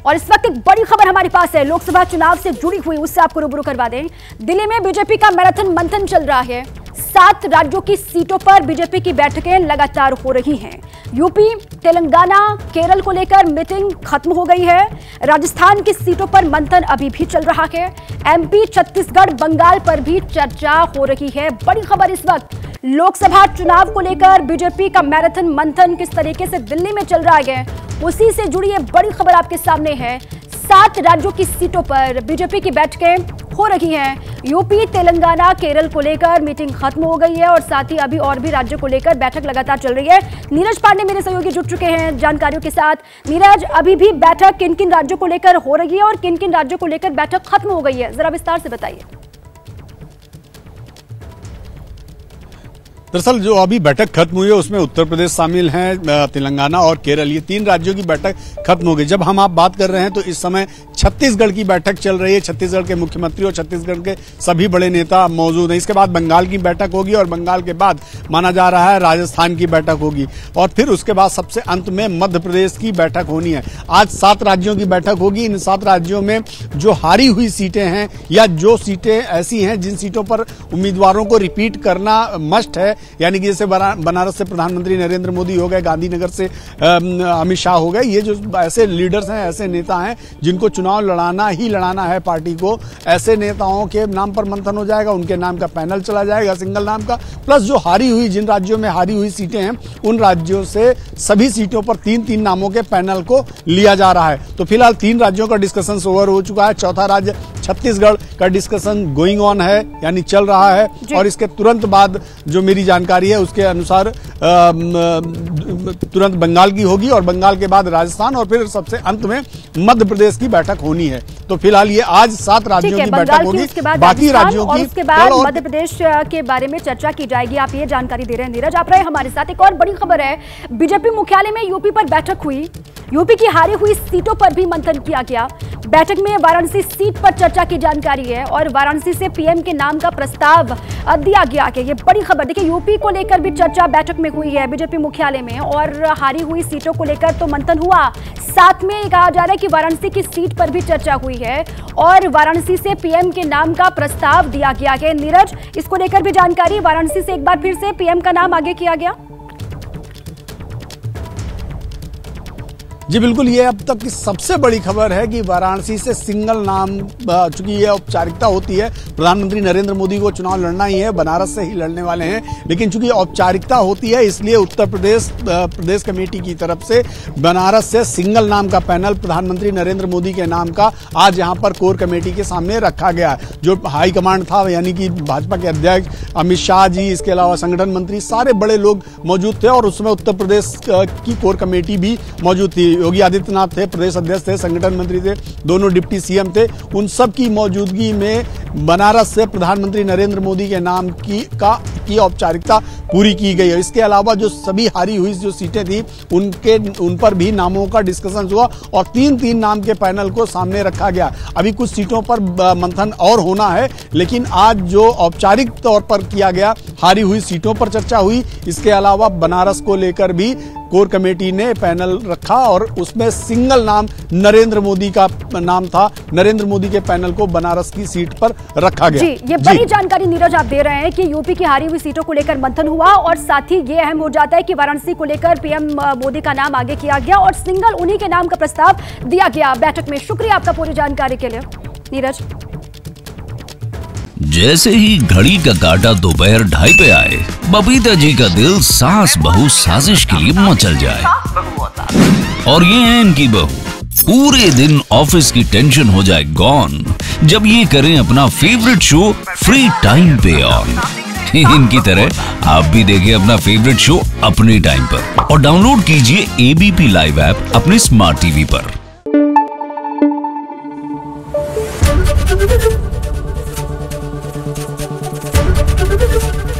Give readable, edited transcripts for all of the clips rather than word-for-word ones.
और इस वक्त एक बड़ी खबर हमारे पास है, लोकसभा चुनाव से जुड़ी हुई, उससे आपको रूबरू करवा दें। दिल्ली में बीजेपी का मैराथन मंथन चल रहा है। 7 राज्यों की सीटों पर बीजेपी की बैठकें लगातार हो रही हैं। यूपी, तेलंगाना, केरल को लेकर मीटिंग खत्म हो गई है। राजस्थान की सीटों पर मंथन अभी भी चल रहा है। एमपी, छत्तीसगढ़, बंगाल पर भी चर्चा हो रही है। बड़ी खबर इस वक्त लोकसभा चुनाव को लेकर बीजेपी का मैराथन मंथन किस तरीके से दिल्ली में चल रहा है, उसी से जुड़ी ये बड़ी खबर आपके सामने है। 7 राज्यों की सीटों पर बीजेपी की बैठकें हो रही हैं। यूपी, तेलंगाना, केरल को लेकर मीटिंग खत्म हो गई है और साथ ही अभी और भी राज्यों को लेकर बैठक लगातार चल रही है। नीरज पांडे मेरे सहयोगी जुट चुके हैं जानकारियों के साथ। नीरज, अभी भी बैठक किन किन राज्यों को लेकर हो रही है और किन किन राज्यों को लेकर बैठक खत्म हो गई है, जरा विस्तार से बताइए। दरअसल जो अभी बैठक खत्म हुई है उसमें उत्तर प्रदेश शामिल हैं, तेलंगाना और केरल, ये 3 राज्यों की बैठक खत्म हो गई। जब हम आप बात कर रहे हैं तो इस समय छत्तीसगढ़ की बैठक चल रही है। छत्तीसगढ़ के मुख्यमंत्री और छत्तीसगढ़ के सभी बड़े नेता मौजूद हैं। इसके बाद बंगाल की बैठक होगी और बंगाल के बाद माना जा रहा है राजस्थान की बैठक होगी और फिर उसके बाद सबसे अंत में मध्य प्रदेश की बैठक होनी है। आज 7 राज्यों की बैठक होगी। इन 7 राज्यों में जो हारी हुई सीटें हैं या जो सीटें ऐसी हैं जिन सीटों पर उम्मीदवारों को रिपीट करना मस्ट है, यानी कि जैसे बनारस से प्रधानमंत्री नरेंद्र मोदी हो गए, गांधीनगर से अमित शाह हो गए, ये जो ऐसे लीडर्स हैं, ऐसे नेता हैं जिनको चुनाव लड़ाना ही लड़ाना है पार्टी को, ऐसे नेताओं के नाम पर मंथन हो जाएगा। उनके नाम का पैनल चला जाएगा, सिंगल नाम का। प्लस जो हारी हुई, जिन राज्यों में हारी हुई सीटें हैं, उन राज्यों से सभी सीटों पर 3-3 नामों के पैनल को लिया जा रहा है। तो फिलहाल 3 राज्यों का डिस्कशन ओवर हो चुका है। चौथा राज्य छत्तीसगढ़ का डिस्कशन गोइंग ऑन है, यानी चल रहा है। और इसके तुरंत बाद जो मेरी जानकारी है उसके अनुसार तुरंत बंगाल की होगी और बंगाल के बाद राजस्थान और फिर सबसे अंत में मध्य प्रदेश की बैठक होनी है। तो फिलहाल ये आज 7 राज्यों की बैठक होगी, बाकी राज्यों की उसके बाद मध्य प्रदेश के बारे में चर्चा की जाएगी। आप ये जानकारी दे रहे हैं नीरज, आप रहे हमारे साथ। एक और बड़ी खबर है, बीजेपी मुख्यालय में यूपी पर बैठक हुई। यूपी की हारी हुई सीटों पर भी मंथन किया गया। बैठक में वाराणसी सीट पर चर्चा की जानकारी है और वाराणसी से पीएम के नाम का प्रस्ताव दिया गया है। ये बड़ी खबर, देखिए यूपी को लेकर भी चर्चा बैठक में हुई है बीजेपी मुख्यालय में और हारी हुई सीटों को लेकर तो मंथन हुआ। साथ में कहा जा रहा है कि वाराणसी की सीट पर भी चर्चा हुई है और वाराणसी से पीएम के नाम का प्रस्ताव दिया गया है। नीरज, इसको लेकर भी जानकारी, वाराणसी से एक बार फिर से पीएम का नाम आगे किया गया। जी बिल्कुल, ये अब तक की सबसे बड़ी खबर है कि वाराणसी से सिंगल नाम, चूंकि ये औपचारिकता होती है, प्रधानमंत्री नरेंद्र मोदी को चुनाव लड़ना ही है, बनारस से ही लड़ने वाले हैं, लेकिन चूंकि औपचारिकता होती है इसलिए उत्तर प्रदेश कमेटी की तरफ से बनारस से सिंगल नाम का पैनल प्रधानमंत्री नरेंद्र मोदी के नाम का आज यहाँ पर कोर कमेटी के सामने रखा गया। जो हाईकमांड था, यानी कि भाजपा के अध्यक्ष अमित शाह जी, इसके अलावा संगठन मंत्री, सारे बड़े लोग मौजूद थे और उसमें उत्तर प्रदेश की कोर कमेटी भी मौजूद थी। योगी आदित्यनाथ थे, प्रदेश अध्यक्ष थे, संगठन मंत्री थे, दोनों डिप्टी सीएम थे। उन सब की मौजूदगी में बनारस से प्रधानमंत्री नरेंद्र मोदी के नाम की औपचारिकता पूरी की गई है। इसके अलावा जो सभी हारी हुई जो सीटें थी उन पर भी नामों का डिस्कशन हुआ और 3-3 नाम के पैनल को सामने रखा गया। अभी कुछ सीटों पर मंथन और होना है, लेकिन आज जो औपचारिक तौर पर किया गया, हारी हुई सीटों पर चर्चा हुई। इसके अलावा बनारस को लेकर भी कोर कमेटी ने पैनल रखा और उसमें सिंगल नाम नरेंद्र मोदी का नाम था। नरेंद्र मोदी के पैनल को बनारस की सीट पर रखा गया। जी, ये बड़ी जानकारी नीरज आप दे रहे हैं कि यूपी की हारी हुई सीटों को लेकर मंथन हुआ और साथ ही ये अहम हो जाता है कि वाराणसी को लेकर पीएम मोदी का नाम आगे किया गया और सिंगल उन्हीं के नाम का प्रस्ताव दिया गया बैठक में। शुक्रिया आपका पूरी जानकारी के लिए नीरज। जैसे ही घड़ी का काटा दोपहर 2:30 पे आए, बबीता जी का दिल सास बहू साजिश के लिए मचल जाए। और ये है इनकी बहू, पूरे दिन ऑफिस की टेंशन हो जाए गॉन जब ये करें अपना फेवरेट शो फ्री टाइम पे ऑन। इनकी तरह आप भी देखें अपना फेवरेट शो अपने टाइम पर और डाउनलोड कीजिए एबीपी लाइव ऐप अपने स्मार्ट टीवी पर।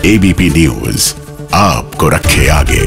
एबीपी न्यूज आपको रखे आगे।